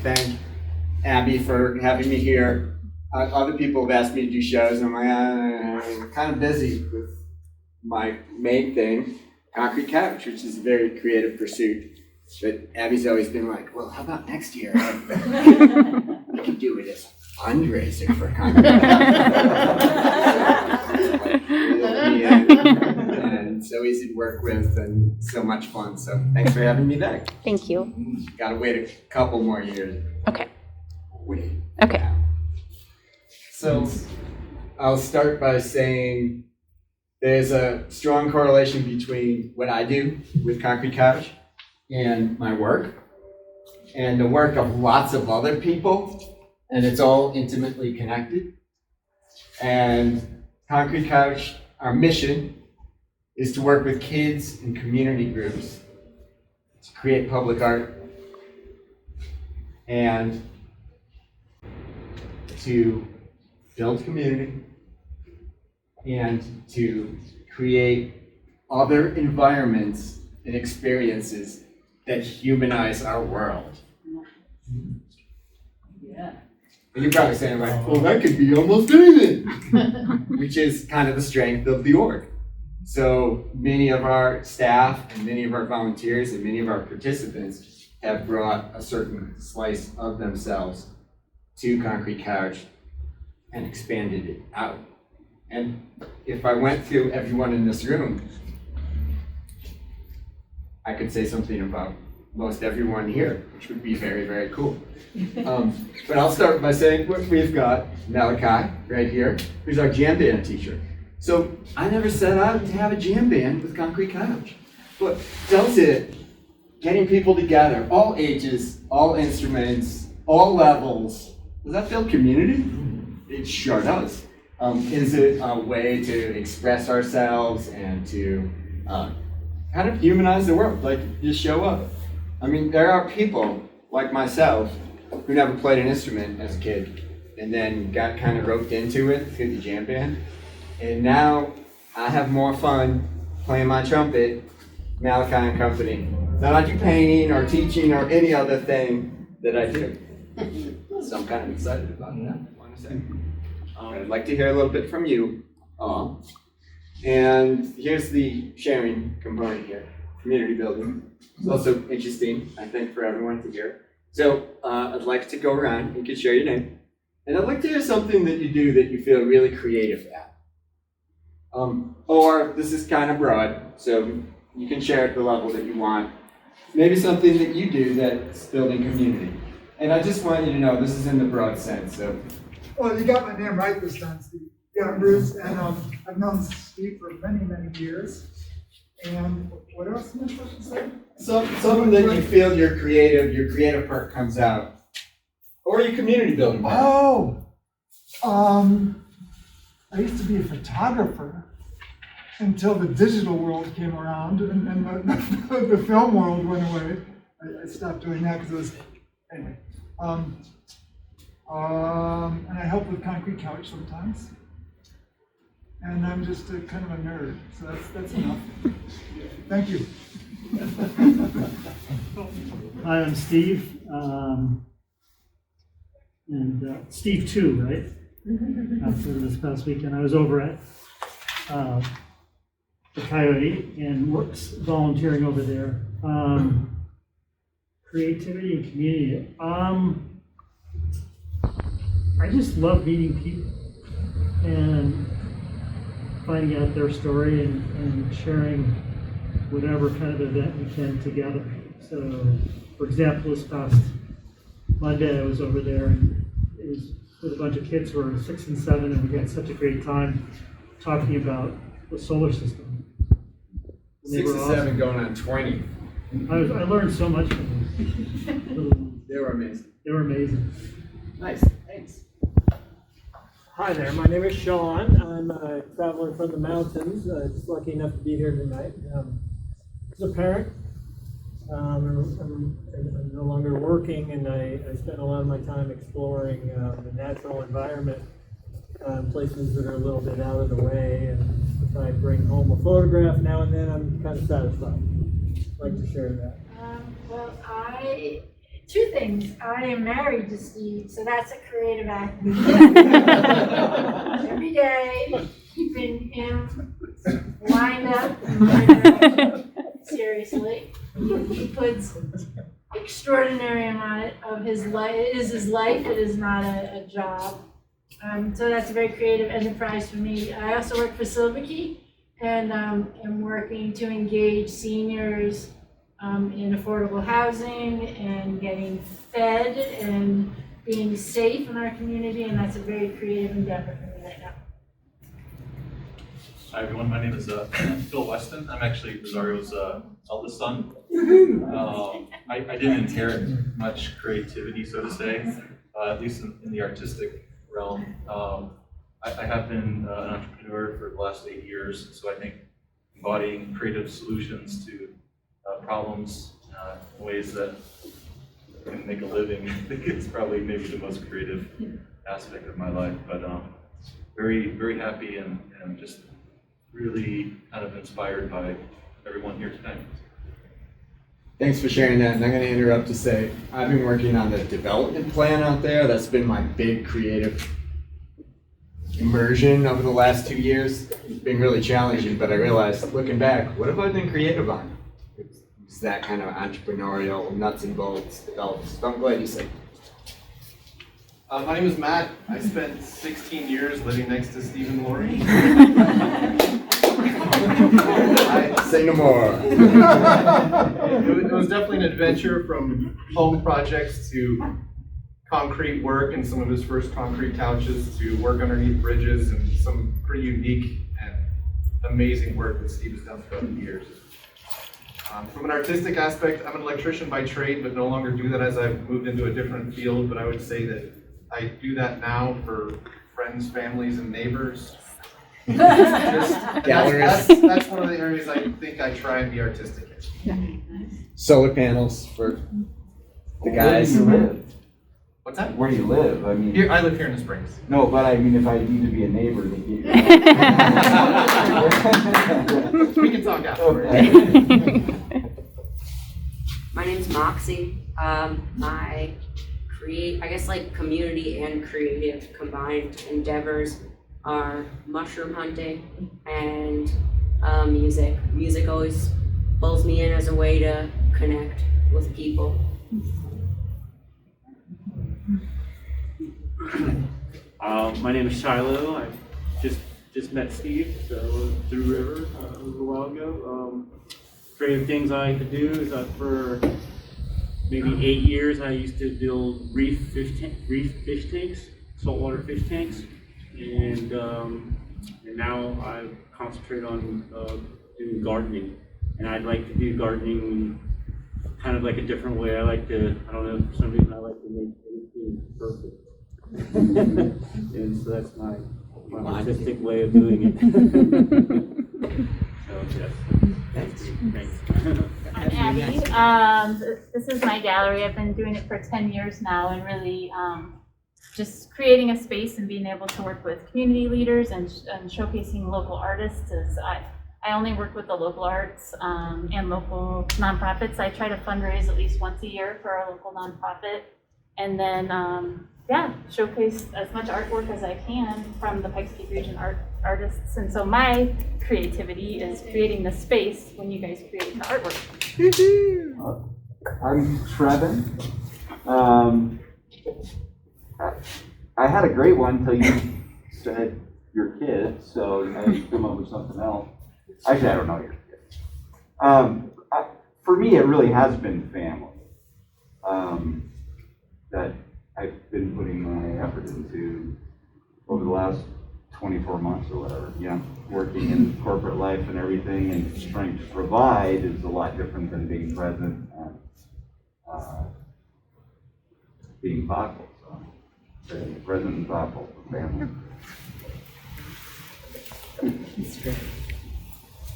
thank Abby for having me here. Other people have asked me to do shows, and I'm kind of busy with my main thing, Concrete Couch, which is a very creative pursuit. But Abby's always been like, well, how about next year? We can do it as a fundraiser for Concrete Couch. And so easy to work with and so much fun. So thanks for having me back. Thank you. Gotta wait a couple more years. Okay. Wait. Okay. Now. So I'll start by saying there's a strong correlation between what I do with Concrete Couch and my work and the work of lots of other people, and it's all intimately connected. And Concrete Couch, our mission is to work with kids and community groups to create public art and to build community and to create other environments and experiences that humanize our world. Yeah. And you're probably saying, like, well, that could be almost anything, which is kind of the strength of the org. So many of our staff and many of our volunteers and many of our participants have brought a certain slice of themselves to Concrete Couch and expanded it out. And if I went through everyone in this room, I could say something about most everyone here, which would be very, very cool. But I'll start by saying we've got Malachi right here, who's our jam band teacher. So I never set out to have a jam band with Concrete Couch, but does it, getting people together, all ages, all instruments, all levels, does that build community? It sure does. Is it a way to express ourselves and to kind of humanize the world, like just show up? I mean, there are people like myself who never played an instrument as a kid and then got kind of roped into it through the jam band. And now I have more fun playing my trumpet, Malachi and Company, than I do painting or teaching or any other thing that I do. So I'm kind of excited about that, I want to say. I'd like to hear a little bit from you all. And here's the sharing component here, community building. It's also interesting, I think, for everyone to hear. So I'd like to go around, you can share your name. And I'd like to hear something that you do that you feel really creative at. Or this is kind of broad, so you can share at the level that you want. Maybe something that you do that's building community. And I just want you to know this is in the broad sense. So. Well, you got my name right this time, Steve. Yeah, I'm Bruce, and I've known Steve for many, many years. And what else am I supposed to say? Something that you feel your creative part comes out. Or your community building part. Oh, I used to be a photographer until the digital world came around and the film world went away. I stopped doing that because it was, anyway. And I help with Concrete Couch sometimes. And I'm just kind of a nerd, so that's enough. Thank you. Hi, I'm Steve. Steve too, right? After this past weekend, I was over at the Coyote and works volunteering over there. Creativity and community. I just love meeting people and finding out their story and sharing whatever kind of event we can together. So, for example, this past Monday I was over there and it was with a bunch of kids who are 6 and 7, and we had such a great time talking about the solar system. 6 and 7 going on 20. I learned so much from them. They were amazing. They were amazing. Nice, thanks. Hi there, my name is Sean. I'm a traveler from the mountains. Just lucky enough to be here tonight. As a parent, I'm no longer working, and I spend a lot of my time exploring the natural environment, places that are a little bit out of the way. And if I bring home a photograph now and then, I'm kind of satisfied. I'd like to share that. Well, I Two things. I am married to Steve, so that's a creative act. Every day, keeping him lined up in my direction. Seriously. He puts extraordinary amount of his life. It is his life, it is not a job. So that's a very creative enterprise for me. I also work for Silverkey, and am working to engage seniors in affordable housing and getting fed and being safe in our community, and that's a very creative endeavor for me right now. Hi everyone, my name is Phil Weston. I'm actually Rosario's eldest son. I didn't inherit much creativity, so to say, at least in the artistic realm. I have been an entrepreneur for the last 8 years, so I think embodying creative solutions to problems in ways that can make a living, I think it's probably maybe the most creative aspect of my life. But very, very happy and just really kind of inspired by everyone here tonight. Thanks for sharing that, and I'm going to interrupt to say I've been working on the development plan out there. That's been my big creative immersion over the last 2 years. It's been really challenging, but I realized, looking back, what have I been creative on? It's that kind of entrepreneurial, nuts and bolts development. So I'm glad you said. My name is Matt. I spent 16 years living next to Steve and Lori. Say no more. It was definitely an adventure, from home projects to concrete work and some of his first concrete couches to work underneath bridges and some pretty unique and amazing work that Steve has done throughout the years. From an artistic aspect, I'm an electrician by trade, but no longer do that as I've moved into a different field. But I would say that I do that now for friends, families, and neighbors. That's one of the areas I think I try and be artistic in. Solar panels for the guys. Where do you live? What's that? Where do you live? I mean, I live here in the Springs. no, but I mean, if I need to be a neighbor to get you. We can talk afterwards. Okay. My name's Moxie. My I guess like community and creative combined endeavors are mushroom hunting and music. Music always pulls me in as a way to connect with people. My name is Shiloh. I just met Steve through River a little while ago. Creative things I like to do is for maybe 8 years I used to build reef fish tanks, saltwater fish tanks, and now I concentrate on doing gardening. And I'd like to do gardening kind of like a different way. I don't know, for some reason I like to make everything perfect. And so that's my artistic way of doing it. So yes, thanks. I'm Abby. This is my gallery. I've been doing it for 10 years now, and really just creating a space and being able to work with community leaders and showcasing local artists. I only work with the local arts and local nonprofits. I try to fundraise at least once a year for our local nonprofit, and then showcase as much artwork as I can from the Pikes Peak region artists. And so my creativity is creating the space when you guys create the artwork. I'm Trevin. I had a great one until you said your kids, so I had to come up with something else. Actually, I don't know your kids. For me, it really has been family that I've been putting my effort into over the last 24 months or whatever. Yeah, working in corporate life and everything, and trying to provide is a lot different than being present and being thoughtful. So, being present and thoughtful for family.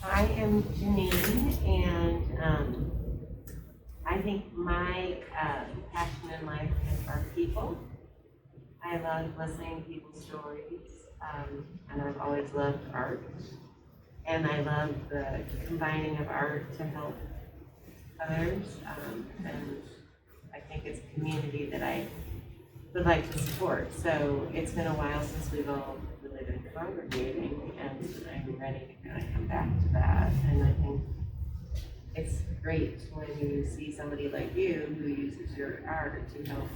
I am Janine, and I think my passion in life is our people. I love listening to people's stories, and I've always loved art. And I love the combining of art to help others. And I think it's a community that I would like to support. So it's been a while since we've all really been congregating, and I'm ready to kind of come back to that. And I think it's great when you see somebody like you who uses your art to help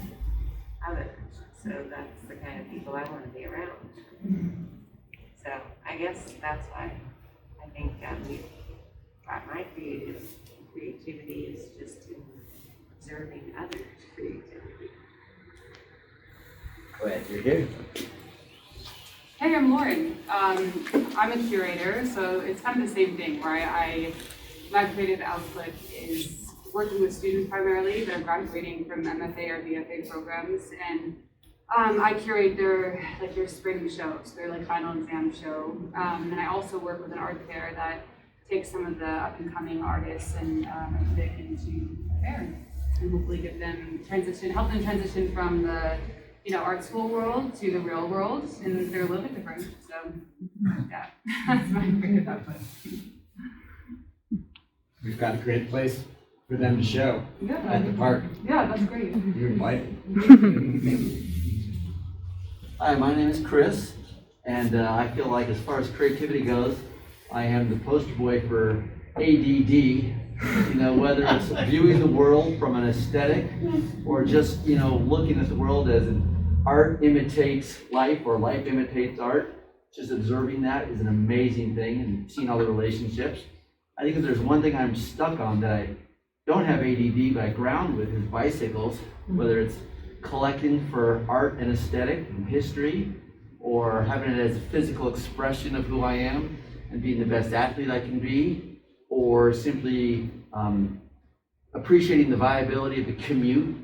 others. So that's the kind of people I want to be around. So I guess that's why I think my creativity is just in observing others' creativity. Glad you're here. Hey, I'm Lauren. I'm a curator, so it's kind of the same thing where my creative output is working with students primarily that are graduating from MFA or BFA programs, and I curate their spring shows, their final exam show, and I also work with an art fair that takes some of the up and coming artists and put it into a fair, and hopefully help them transition from the art school world to the real world, and they're a little bit different. So yeah, that's my creative output. We've got a great place for them to show at the park. Yeah, that's great. You're invited. Hi, my name is Chris, and I feel like as far as creativity goes, I am the poster boy for ADD. Whether it's viewing the world from an aesthetic or just, looking at the world as art imitates life or life imitates art. Just observing that is an amazing thing, and seeing all the relationships. I think if there's one thing I'm stuck on that I don't have ADD but I ground with is bicycles, whether it's collecting for art and aesthetic and history, or having it as a physical expression of who I am and being the best athlete I can be, or simply appreciating the viability of the commute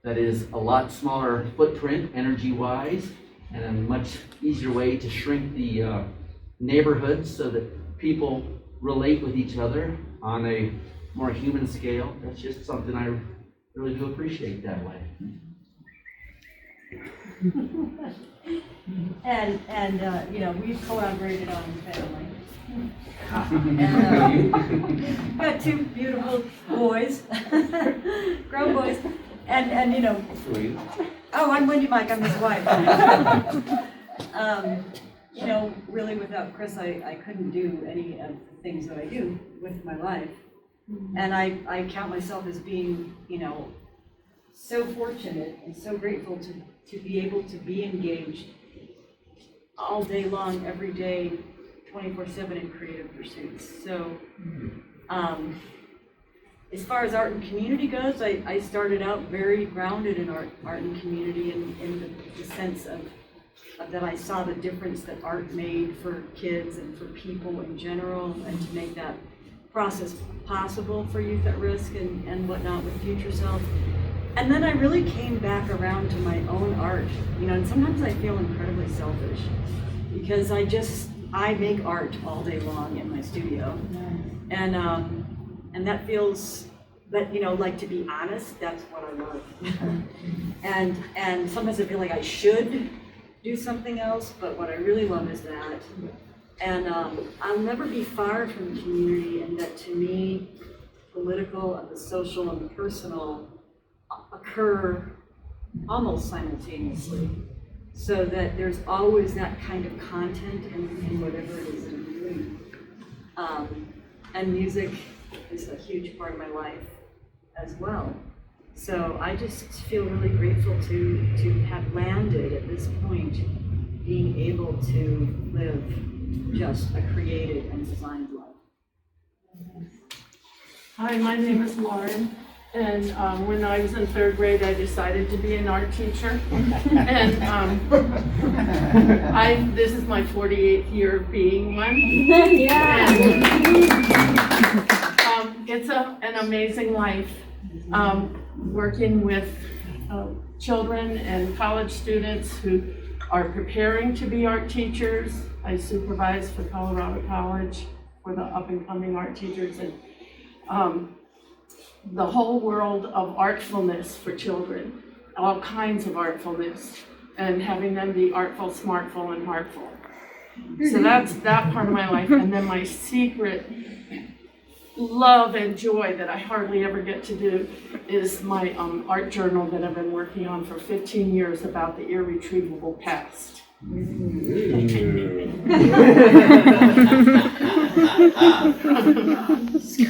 that is a lot smaller footprint energy-wise and a much easier way to shrink the neighborhoods so that people relate with each other on a more human scale. That's just something I really do appreciate that way. And we've collaborated on family. And, got two beautiful boys, grown boys, and oh, I'm Wendy Mike, I'm his wife. Really without Chris, I couldn't do any of the things that I do with my life. And I count myself as being, so fortunate and so grateful to be able to be engaged all day long, every day, 24/7 in creative pursuits. So, as far as art and community goes, I started out very grounded in art and community in the sense of that I saw the difference that art made for kids and for people in general, and to make that process possible for youth at risk and whatnot with Future Self. And then I really came back around to my own art, and sometimes I feel incredibly selfish because I make art all day long in my studio. And that feels, like, to be honest, that's what I love. and sometimes I feel like I should do something else, but what I really love is that. And I'll never be far from the community, and that to me, political and the social and the personal occur almost simultaneously. So that there's always that kind of content in whatever it is that I'm doing. And music is a huge part of my life as well. So I just feel really grateful to have landed at this point, being able to live just a created and designed life. Hi, my name is Lauren, and when I was in third grade, I decided to be an art teacher. And this is my 48th year of being one. Yeah. And, it's an amazing life, working with children and college students who are preparing to be art teachers. I supervise for Colorado College for the up-and-coming art teachers, and the whole world of artfulness for children, all kinds of artfulness, and having them be artful, smartful, and heartful. So that's that part of my life. And then my secret love and joy that I hardly ever get to do is my art journal that I've been working on for 15 years about the irretrievable past. It's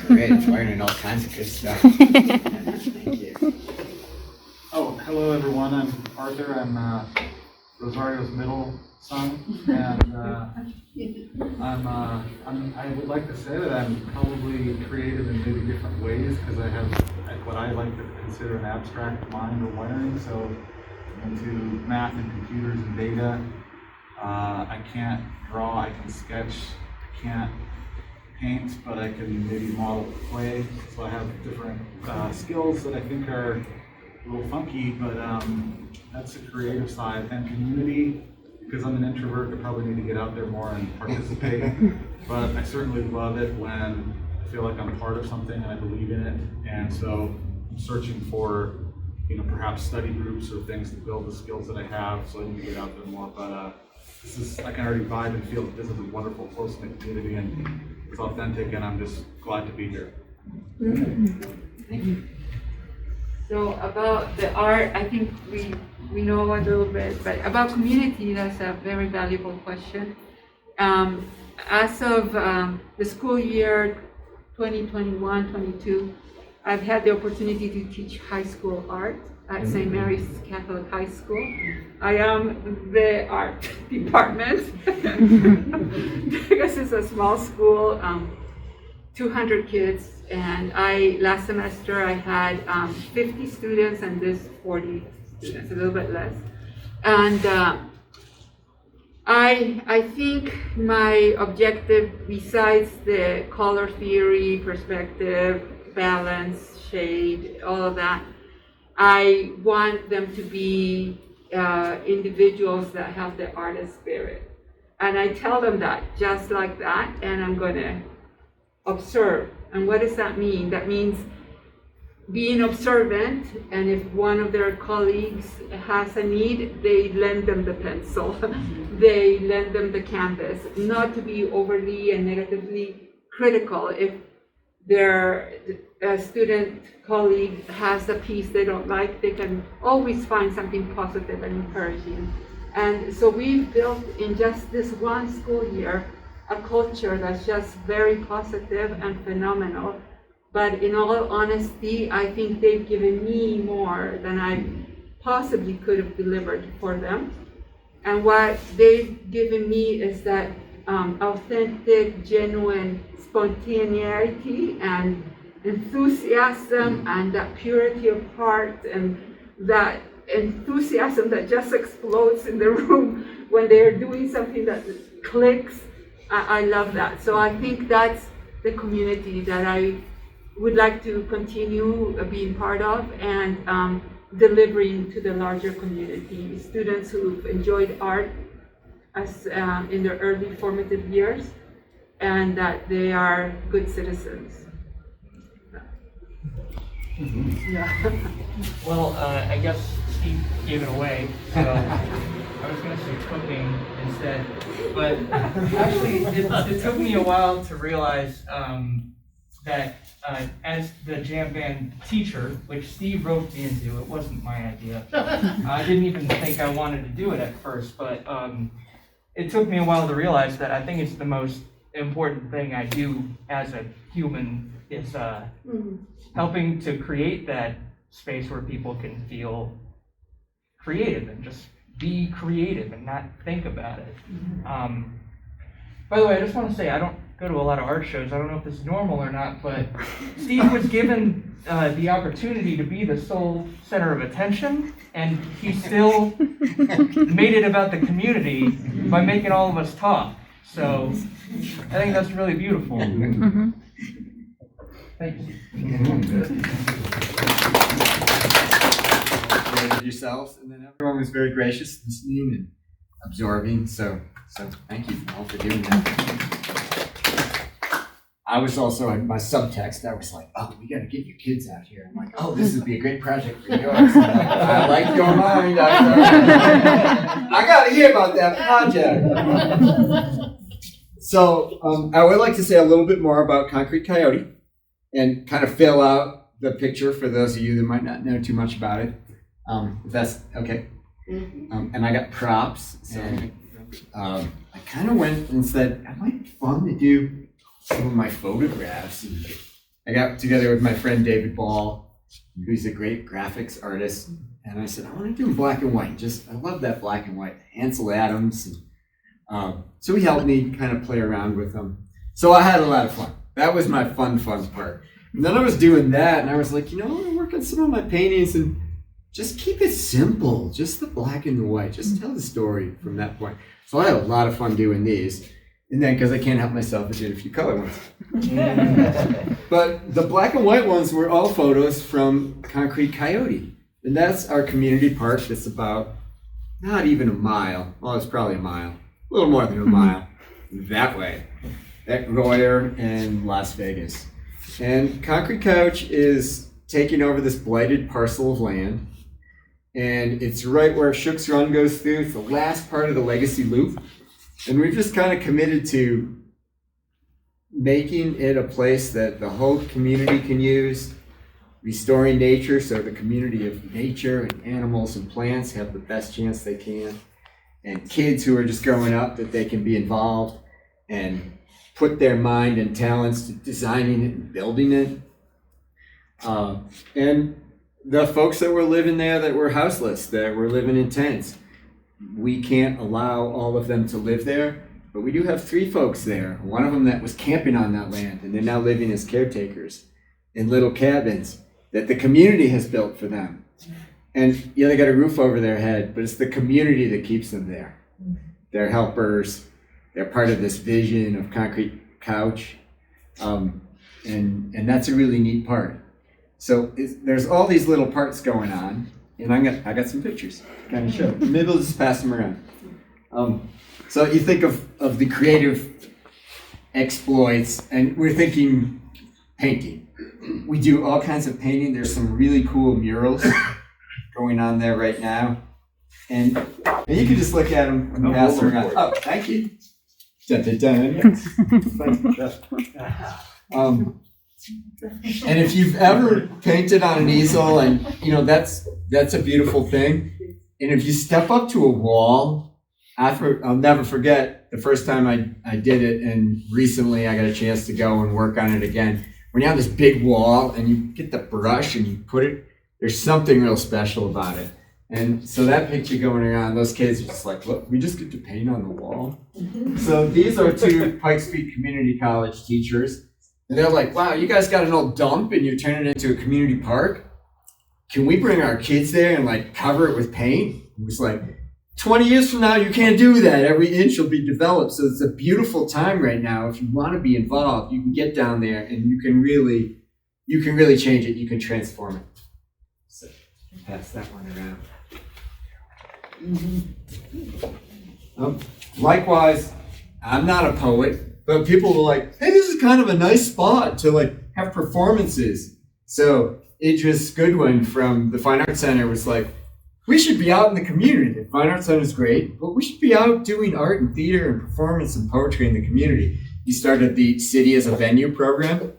great, it's learning all kinds of good stuff. Thank you. Oh, hello everyone, I'm Arthur, I'm Rosario's middle son, and I would like to say that I'm probably creative in maybe different ways, because I have what I like to consider an abstract mind or wiring, so into math and computers and data. I can't draw, I can sketch, I can't paint, but I can maybe model clay, so I have different skills that I think are a little funky, but that's the creative side. And community, because I'm an introvert, I probably need to get out there more and participate, but I certainly love it when I feel like I'm part of something and I believe in it, and so I'm searching for, perhaps study groups or things to build the skills that I have, so I need to get out there more, but I can already vibe and feel that this is a wonderful, close-knit community, and it's authentic, and I'm just glad to be here. Thank you. So about the art, I think we know a little bit, but about community, that's a very valuable question. As of the school year 2021-22, I've had the opportunity to teach high school art at St. Mary's Catholic High School. I am the art department because it's a small school, 200 kids, and last semester I had 50 students and this 40 students, a little bit less. And I think my objective, besides the color theory, perspective, balance, shade, all of that, I want them to be individuals that have the artist spirit. And I tell them that just like that, and I'm going to observe. And what does that mean? That means being observant, and if one of their colleagues has a need, they lend them the pencil, they lend them the canvas, not to be overly and negatively critical. If their student colleague has a piece they don't like, they can always find something positive and encouraging. And so we've built in just this one school year a culture that's just very positive and phenomenal. But in all honesty, I think they've given me more than I possibly could have delivered for them. And what they've given me is that authentic, genuine spontaneity and enthusiasm and that purity of heart and that enthusiasm that just explodes in the room when they're doing something that clicks. I love that. So I think that's the community that I would like to continue being part of and delivering to the larger community. Students who've enjoyed art as in their early formative years, and that they are good citizens. Yeah. Well, I guess Steve gave it away, so I was going to say cooking instead. But actually, it took me a while to realize that as the jam band teacher, which Steve roped me into, it wasn't my idea. I didn't even think I wanted to do it at first, but it took me a while to realize that I think it's the most important thing I do as a human is helping to create that space where people can feel creative and just be creative and not think about it. By the way, I just want to say I don't go to a lot of art shows. I don't know if this is normal or not, but Steve was given the opportunity to be the sole center of attention, and he still made it about the community by making all of us talk. So I think that's really beautiful. Thank you. Yourselves, and then everyone was very gracious, listening and absorbing. So thank you all for doing that. I was also in my subtext. I was like, oh, we got to get your kids out here. I'm like, oh, this would be a great project for yours. I like your mind. I got to hear about that project. So I would like to say a little bit more about Concrete Coyote. and kind of fill out the picture for those of you that might not know too much about it. If that's okay. And I got props, and I kind of went and said, it might be fun to do some of my photographs. And I got together with my friend David Ball, who's a great graphics artist, and I said, I want to do in black and white. I love that black and white. Ansel Adams. And, so he helped me kind of play around with them. So I had a lot of fun. That was my fun part. And then I was doing that, and I was like, I want to work on some of my paintings and just keep it simple, just the black and the white, just tell the story from that point. So I had a lot of fun doing these. And then, because I can't help myself, I did a few color ones. But the black and white ones were all photos from Concrete Coyote. And that's our community park that's about not even a mile. Well, it's probably a mile, a little more than a mile that way, at Royer and Las Vegas. And Concrete Couch is taking over this blighted parcel of land. And it's right where Shook's Run goes through. It's the last part of the Legacy Loop. And we've just kind of committed to making it a place that the whole community can use, restoring nature so the community of nature and animals and plants have the best chance they can, and kids who are just growing up that they can be involved and put their mind and talents to designing it and building it. And the folks that were living there that were houseless, that were living in tents, we can't allow all of them to live there, but we do have 3 folks there. One of them that was camping on that land, and they're now living as caretakers in little cabins that the community has built for them. And yeah, they got a roof over their head, but it's the community that keeps them there. They're helpers. They're part of this vision of Concrete Couch. And that's a really neat part. So there's all these little parts going on, and I got some pictures to kind of show. Maybe we'll just pass them around. So you think of the creative exploits, and we're thinking painting. We do all kinds of painting. There's some really cool murals going on there right now. And you can just look at them and pass them around. Oh, thank you. Dun, dun, dun. Yes. And if you've ever painted on an easel, and that's a beautiful thing. And if you step up to a wall, I'll never forget the first time I did it, and recently I got a chance to go and work on it again. When you have this big wall and you get the brush and you put it, there's something real special about it. And so that picture going around, those kids are just like, look, we just get to paint on the wall. So these are 2 Pikes Peak Community College teachers. And they're like, wow, you guys got an old dump and you're turning it into a community park? Can we bring our kids there and cover it with paint? It was like, 20 years from now, you can't do that. Every inch will be developed. So it's a beautiful time right now. If you want to be involved, you can get down there and you can really change it. You can transform it. So pass that one around. Likewise, I'm not a poet, but people were like, hey, this is kind of a nice spot to have performances. So Idris Goodwin from the Fine Arts Center was like, we should be out in the community. The Fine Arts Center is great, but we should be out doing art and theater and performance and poetry in the community. He started the City as a Venue program.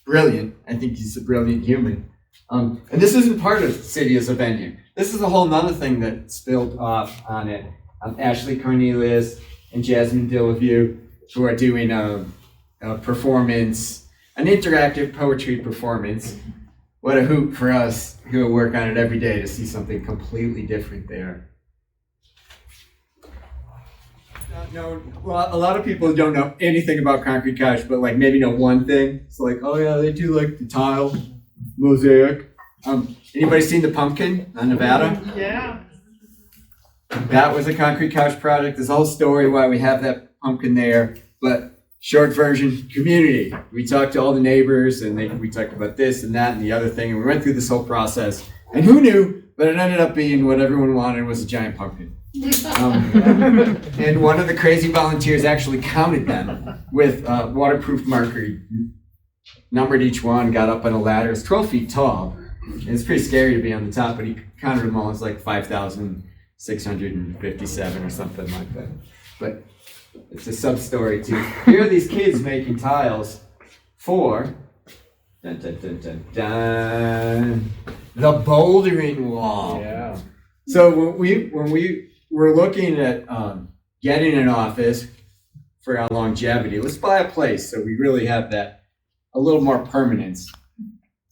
Brilliant. I think he's a brilliant human. And this isn't part of City as a Venue. This is a whole nother thing that spilled off on it. Ashley Cornelius and Jasmine Dillavue, who are doing a performance, an interactive poetry performance. What a hoop for us who work on it every day to see something completely different there. Well, a lot of people don't know anything about Concrete Couch, but maybe know one thing. It's oh yeah, they do the tile mosaic. Anybody seen the pumpkin on Nevada? Yeah. That was a Concrete Couch project. There's a whole story why we have that pumpkin there, but short version, community. We talked to all the neighbors, and we talked about this and that and the other thing, and we went through this whole process. And who knew? But it ended up being what everyone wanted was a giant pumpkin. And one of the crazy volunteers actually counted them with waterproof marker. Numbered each one, got up on a ladder. It's 12 feet tall. And it's pretty scary to be on the top, but he counted them all. It's 5,657 or something like that. But it's a sub-story too. Here are these kids making tiles for Dun, dun, dun, dun, dun. The bouldering wall. Yeah. So when we were looking at getting an office for our longevity, let's buy a place so we really have that a little more permanence.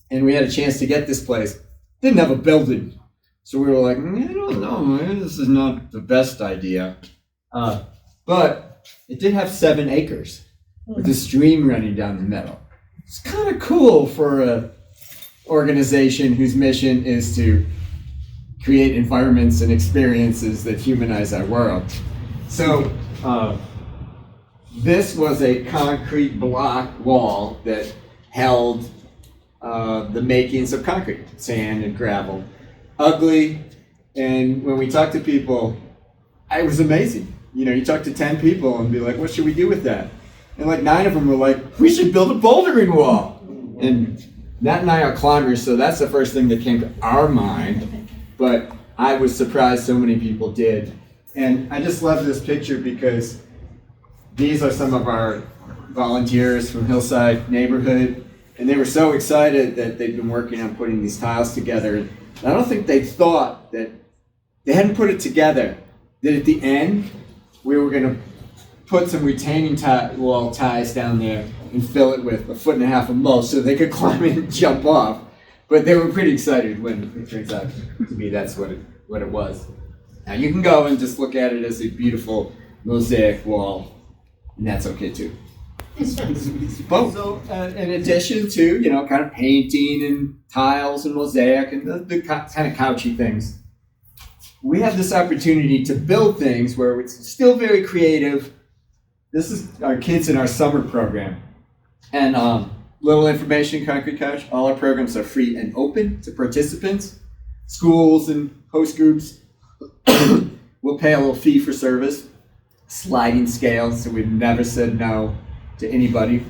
And we had a chance to get this place. Didn't have a building, so we were like, I don't know, man, this is not the best idea. But it did have 7 acres with a stream running down the middle. It's kind of cool for a organization whose mission is to create environments and experiences that humanize our world. So this was a concrete block wall that held the makings of concrete, sand and gravel. Ugly, and when we talked to people, it was amazing. You know, you talk to 10 people and be like, what should we do with that? And like 9 of them were like, we should build a bouldering wall. And Nat and I are climbers, so that's the first thing that came to our mind. But I was surprised so many people did. And I just love this picture because these are some of our volunteers from Hillside neighborhood. And they were so excited that they'd been working on putting these tiles together. And I don't think they thought that they hadn't put it together, that at the end, we were going to put some retaining wall ties down there and fill it with 1.5 feet of mulch so they could climb in and jump off. But they were pretty excited when it turns out to be that's what it was. Now you can go and just look at it as a beautiful mosaic wall, and that's okay too. So in addition to, you know, kind of painting and tiles and mosaic and the kind of couchy things, we have this opportunity to build things where it's still very creative. This is our kids in our summer program. And little information, Concrete Couch, all our programs are free and open to participants. Schools and host groups will pay a little fee for service, sliding scale, so we've never said no to anybody.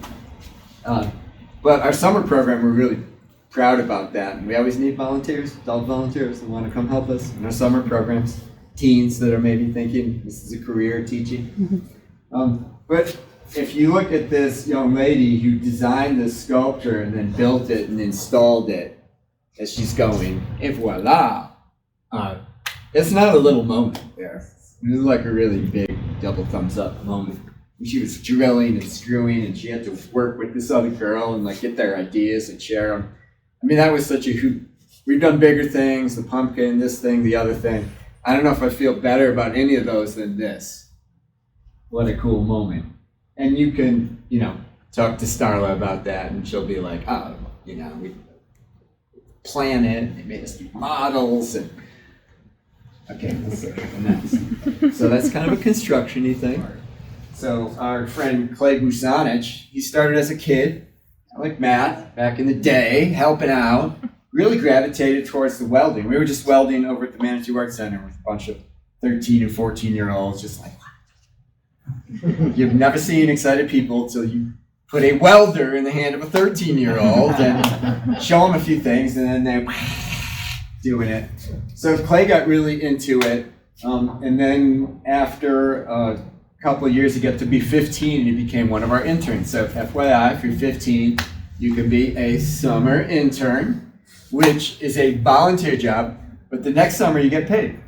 But our summer program, we're really proud about that. And we always need volunteers, adult volunteers that want to come help us in our summer programs. Teens that are maybe thinking this is a career, teaching. But if you look at this young lady who designed this sculpture and then built it and installed it as she's going, et voila, it's not a little moment there. It was like a really big double thumbs up moment. She was drilling and screwing, and she had to work with this other girl and like get their ideas and share them. I mean, that was such a hoot. We've done bigger things, the pumpkin, this thing, the other thing. I don't know if I feel better about any of those than this. What a cool moment. And you can, you know, talk to Starla about that, and she'll be like, oh, you know, we plan it, they made us do models, and okay, that's enough. So that's kind of a construction-y thing. So our friend Clay Busanich, he started as a kid, like Matt, back in the day, helping out, really gravitated towards the welding. We were just welding over at the Manitou Art Center with a bunch of 13 and 14-year-olds, just like, you've never seen excited people till you put a welder in the hand of a 13-year-old and show them a few things, and then they're doing it. So Clay got really into it, and then after a couple of years, he got to be 15, and he became one of our interns. So FYI, if you're 15, you can be a summer intern, which is a volunteer job, but the next summer you get paid.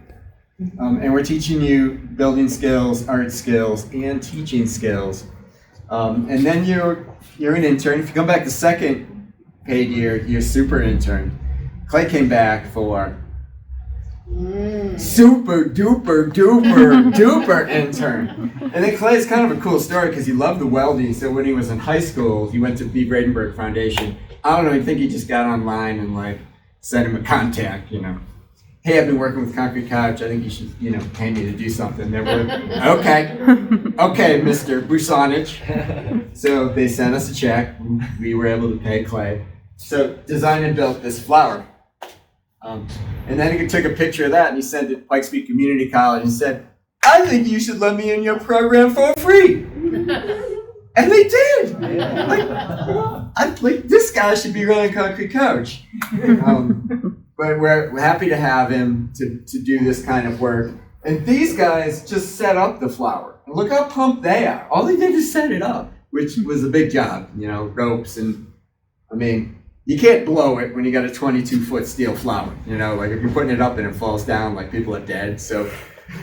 And we're teaching you building skills, art skills, and teaching skills. And then you're an intern. If you come back the second paid year, you're super intern. Clay came back for super duper duper duper intern. And then Clay's kind of a cool story because he loved the welding. So when he was in high school, he went to the Bradenburg Foundation. I don't know, I think he just got online and like sent him a contact, you know. Hey, I've been working with Concrete Couch. I think you should, you know, pay me to do something. They were, okay, Mr. Busanich. So they sent us a check. We were able to pay Clay. So designed and built this flower. And then he took a picture of that and he sent it to Pikes Peak Community College and said, I think you should let me in your program for free. And they did. Like this guy should be running Concrete Couch. But we're happy to have him to do this kind of work. And these guys just set up the flower. And look how pumped they are. All they did is set it up, which was a big job, you know, ropes and, I mean, you can't blow it when you got a 22-foot steel flower. You know, like if you're putting it up and it falls down, like people are dead. So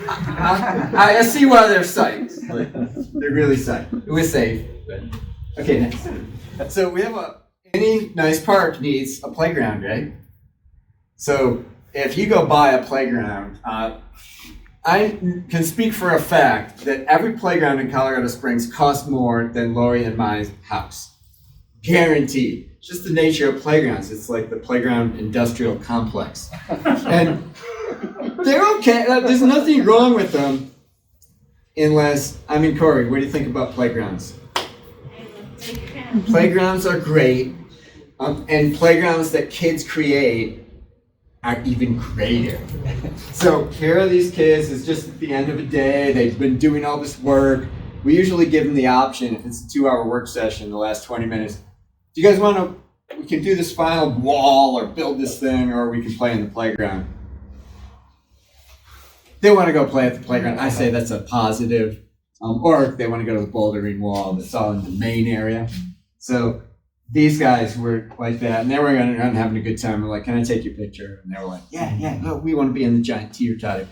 I see why they're psyched. Like, they're really psyched. It was safe. But. Okay, next. So we have any nice park needs a playground, right? So if you go buy a playground, I can speak for a fact that every playground in Colorado Springs costs more than Lori and my house. Guaranteed. It's just the nature of playgrounds. It's like the playground industrial complex. And they're okay. There's nothing wrong with them unless, Corey, what do you think about playgrounds? Playgrounds are great, and playgrounds that kids create are even greater. So here are these kids, it's just at the end of a day, they've been doing all this work. We usually give them the option, if it's a 2-hour work session, the last 20 minutes, do you guys we can do this final wall or build this thing, or we can play in the playground. They want to go play at the playground. I say that's a positive. Or they want to go to the bouldering wall that's all in the main area. So these guys were like that, and they were around having a good time. We're like, can I take your picture? And they were like, yeah, no, we want to be in the giant teeter-totter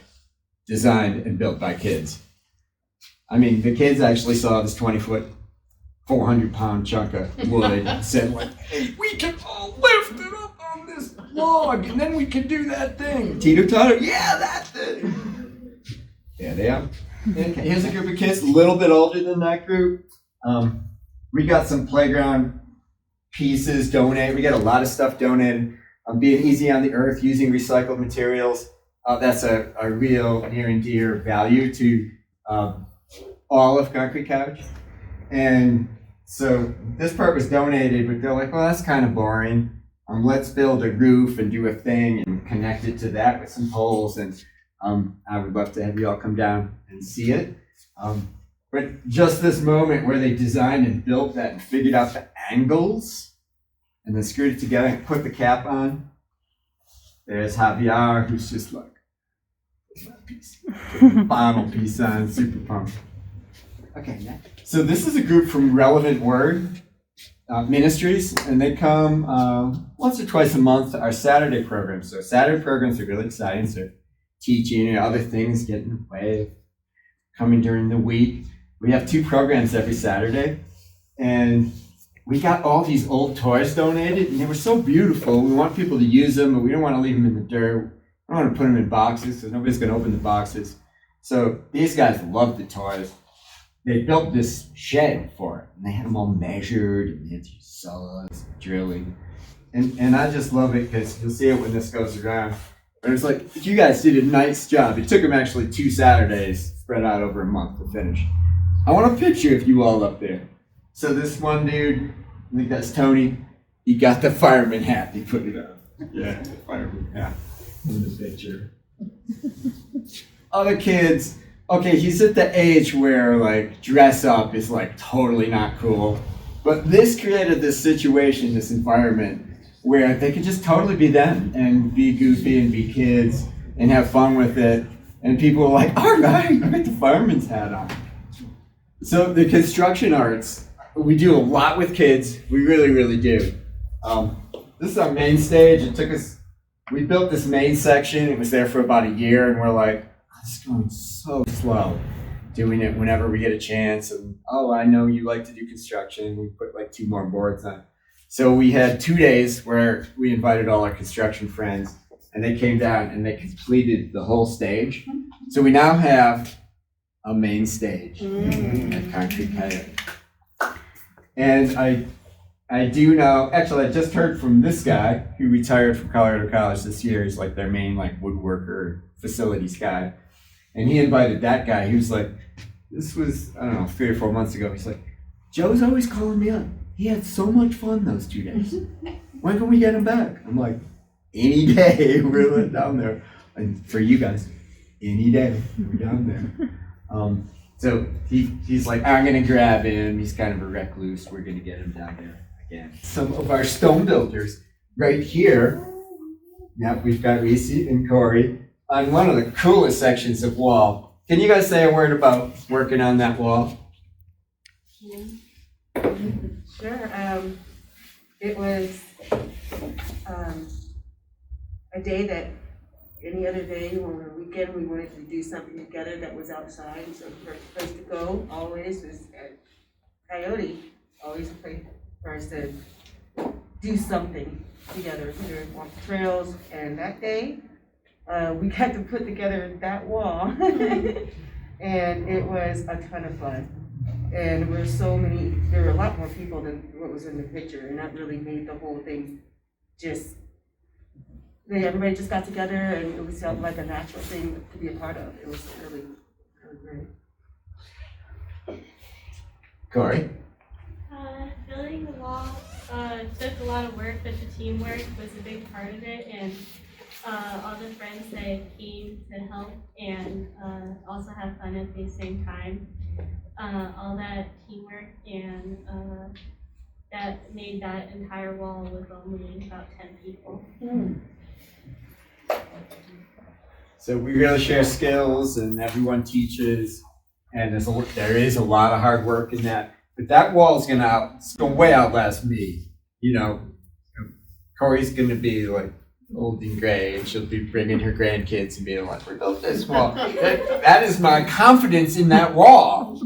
designed and built by kids. The kids actually saw this 20-foot, 400-pound chunk of wood and said, like, hey, we can all lift it up on this log, and then we can do that thing. Teeter-totter, yeah, that thing. Yeah, they are. Okay, here's a group of kids, a little bit older than that group. We got some playground pieces donated. We got a lot of stuff donated. Being easy on the earth, using recycled materials. That's a real near and dear value to all of Concrete Couch. And so this part was donated, but they're like, well, that's kind of boring. Let's build a roof and do a thing and connect it to that with some poles. And I would love to have you all come down and see it. But just this moment where they designed and built that and figured out the angles and then screwed it together and put the cap on. There's Javier, who's just like, piece. Final piece on, super pumped. Okay, next. So this is a group from Relevant Word Ministries, and they come once or twice a month to our Saturday programs. So Saturday programs are really exciting. So teaching and other things get in the way of coming during the week. We have 2 programs every Saturday, and we got all these old toys donated, and they were so beautiful. We want people to use them, but we don't want to leave them in the dirt. I don't want to put them in boxes, because nobody's going to open the boxes. So these guys love the toys. They built this shed for it, and they had them all measured, and they had to use saws, drilling. And I just love it, because you'll see it when this goes around. But it's like, you guys did a nice job. It took them actually 2 Saturdays spread out over a month to finish. I want a picture of you all up there. So this one dude, I think that's Tony, he got the fireman hat. He put it on. Yeah, the fireman hat in the picture. Other kids, okay, he's at the age where like dress up is like totally not cool. But this created this situation, this environment where they could just totally be them and be goofy and be kids and have fun with it. And people were like, all right, I got the fireman's hat on. So the construction arts, we do a lot with kids. We really, really do. This is our main stage. It took us, we built this main section. It was there for about a year, and we're like, oh, this is going so slow, doing it whenever we get a chance. And oh, I know you like to do construction. We put like 2 more boards on. So we had 2 days where we invited all our construction friends, and they came down and they completed the whole stage. So we now have a main stage at Concrete Couch. And I do know, actually I just heard from this guy who retired from Colorado College this year. He's like their main like woodworker facilities guy. And he invited that guy. He was like, this was, I don't know, 3 or 4 months ago. He's like, Joe's always calling me up. He had so much fun those 2 days. When can we get him back? I'm like, any day, we're down there. And for you guys, any day, we're down there. So he's like, I'm gonna grab him. He's kind of a recluse. We're gonna get him down there again. Some of our stone builders right here. Now we've got Reese and Corey on one of the coolest sections of wall. Can you guys say a word about working on that wall? Sure. It was a day that any other day or a weekend we wanted to do something together that was outside. So the first place to go always was at Coyote, always a place for us to do something together, either walk the trails. And that day, we got to put together that wall, and it was a ton of fun. And there were a lot more people than what was in the picture, and that really made the whole thing everybody just got together, and it was felt like a natural thing to be a part of. It was really, really great. Corey? Building the wall took a lot of work, but the teamwork was a big part of it, and all the friends that came to help and also have fun at the same time. All that teamwork and that made that entire wall with only about 10 people. So we really share skills, and everyone teaches, and there is a lot of hard work in that. But that wall is going to way outlast me. You know, Corey's going to be like old and gray, and she'll be bringing her grandkids and being like, "We built this wall." That is my confidence in that wall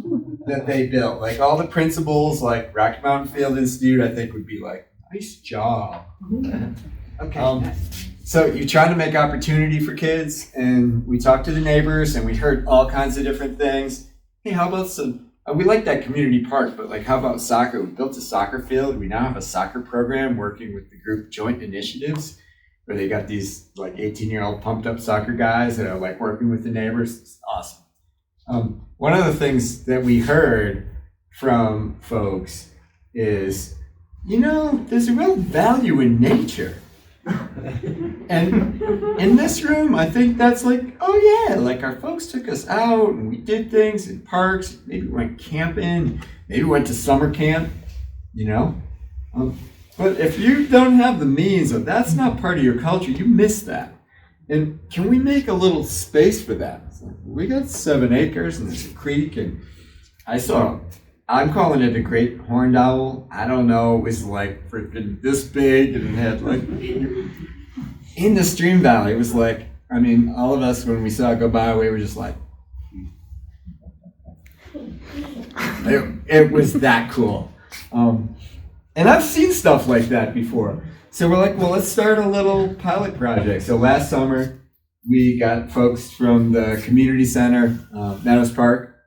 that they built. Like all the principals, like Rocky Mountain Field Institute, I think would be like, "Nice job." Okay. So you're trying to make opportunity for kids, and we talked to the neighbors, and we heard all kinds of different things. Hey, how about we like that community park, but like, how about soccer? We built a soccer field. We now have a soccer program working with the group Joint Initiatives, where they got these like 18-year-old pumped up soccer guys that are like working with the neighbors. It's awesome. One of the things that we heard from folks is, there's a real value in nature. And in this room, I think that's like, oh yeah, like our folks took us out and we did things in parks, maybe we went camping, maybe we went to summer camp, but if you don't have the means of that's not part of your culture, you miss that. And can we make a little space for that? Like, we got 7 acres and there's a creek, and I'm calling it a great horned owl. I don't know, it was like freaking this big, and it had like, in the stream valley, it was like, all of us, when we saw it go by, we were just like, it was that cool. And I've seen stuff like that before. So we're like, well, let's start a little pilot project. So last summer, we got folks from the community center, Meadows Park,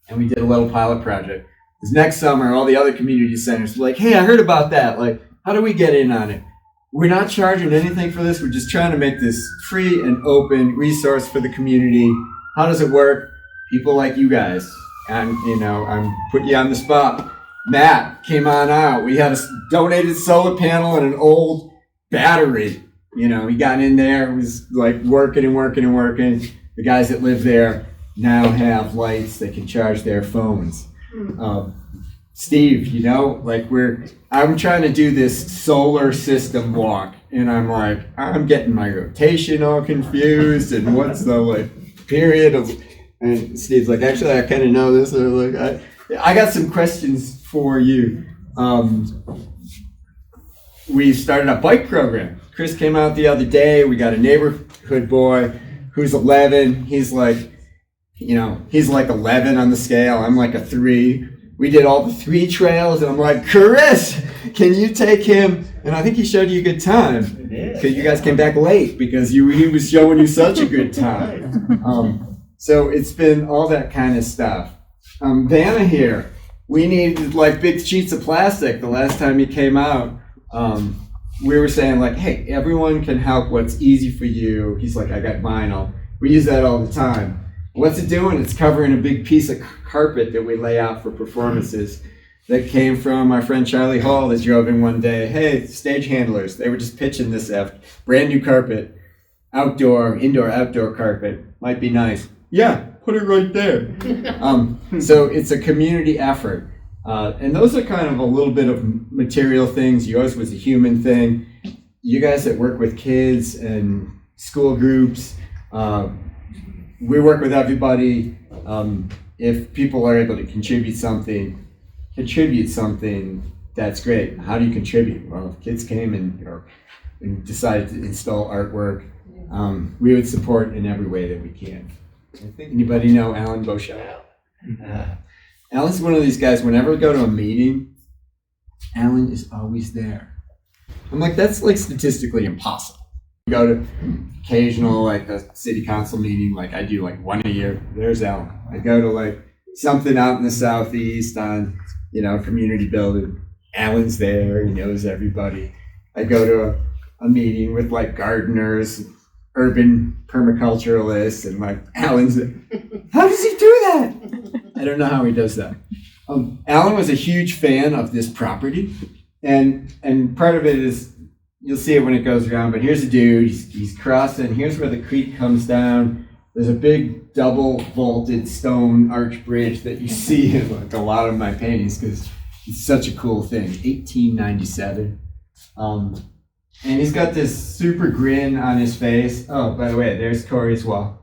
and we did a little pilot project. This next summer, all the other community centers were like, hey, I heard about that. Like, how do we get in on it? We're not charging anything for this. We're just trying to make this free and open resource for the community. How does it work? People like you guys. And, I'm putting you on the spot. Matt came on out. We had a donated solar panel and an old battery. He got in there, was like working and working and working. The guys that live there now have lights that can charge their phones. Steve, I'm trying to do this solar system walk, and I'm like, I'm getting my rotation all confused, and what's the period of, and Steve's like, actually, I kind of know this. And I'm like, I got some questions for you. We started a bike program. Chris came out the other day. We got a neighborhood boy who's 11. He's like 11 on the scale. I'm like a 3. We did all the 3 trails, and I'm like, Chris, can you take him? And I think he showed you a good time. Because you guys came back late because he was showing you such a good time. So it's been all that kind of stuff. Vanna here, we needed like big sheets of plastic the last time you came out. We were saying like, hey, everyone can help what's easy for you. He's like, I got vinyl. We use that all the time. What's it doing? It's covering a big piece of carpet that we lay out for performances that came from our friend Charlie Hall that drove in one day. Hey, stage handlers, they were just pitching this brand new carpet, indoor, outdoor carpet. Might be nice. Yeah, put it right there. So it's a community effort. And those are kind of a little bit of material things. Yours was a human thing. You guys that work with kids and school groups, we work with everybody. If people are able to contribute something that's great. How do you contribute? Well, if kids came and decided to install artwork, we would support in every way that we can. Anybody know Alan Beauchamp? Alan's one of these guys, whenever we go to a meeting, Alan is always there. I'm like, that's like statistically impossible. We go to occasional like a city council meeting, like I do like one a year, there's Alan. I go to like something out in the southeast on, community building, Alan's there, he knows everybody. I go to a meeting with like gardeners, urban permaculturalists, and like Alan's there. How does he do that? I don't know how he does that. Alan was a huge fan of this property, and part of it is, you'll see it when it goes around, but here's a dude, he's crossing, here's where the creek comes down. There's a big double vaulted stone arch bridge that you see in like a lot of my paintings because it's such a cool thing. 1897. And he's got this super grin on his face. Oh, by the way, there's Corey's wall.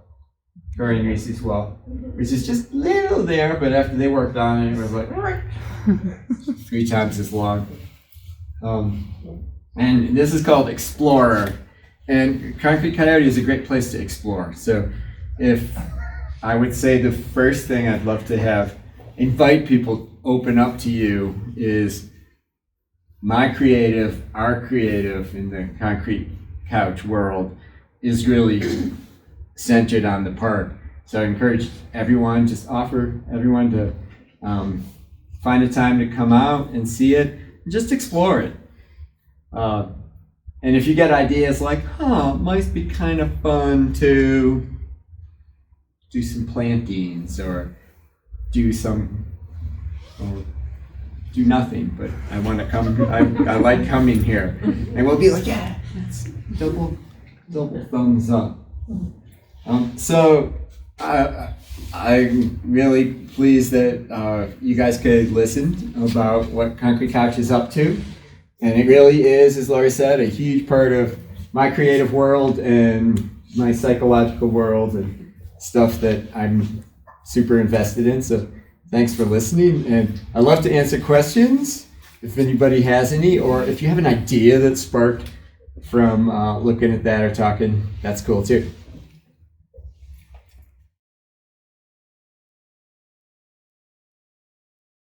Corey and Reese's wall, which is just little there, but after they worked on it, it was like 3 times as long. And this is called Explorer. And Concrete Coyote is a great place to explore. So if I would say the first thing I'd love to have invite people open up to you is our creative in the Concrete Couch world is really centered on the park. So I encourage everyone, just offer everyone to find a time to come out and see it, and just explore it. And if you get ideas like, it might be kind of fun to do some plantings or do nothing, but I want to come, I like coming here. And we'll be like, yeah, that's double thumbs up. So I'm really pleased that you guys could listen about what Concrete Couch is up to. And it really is, as Laurie said, a huge part of my creative world and my psychological world and stuff that I'm super invested in. So thanks for listening. And I'd love to answer questions if anybody has any, or if you have an idea that sparked from looking at that or talking, that's cool too.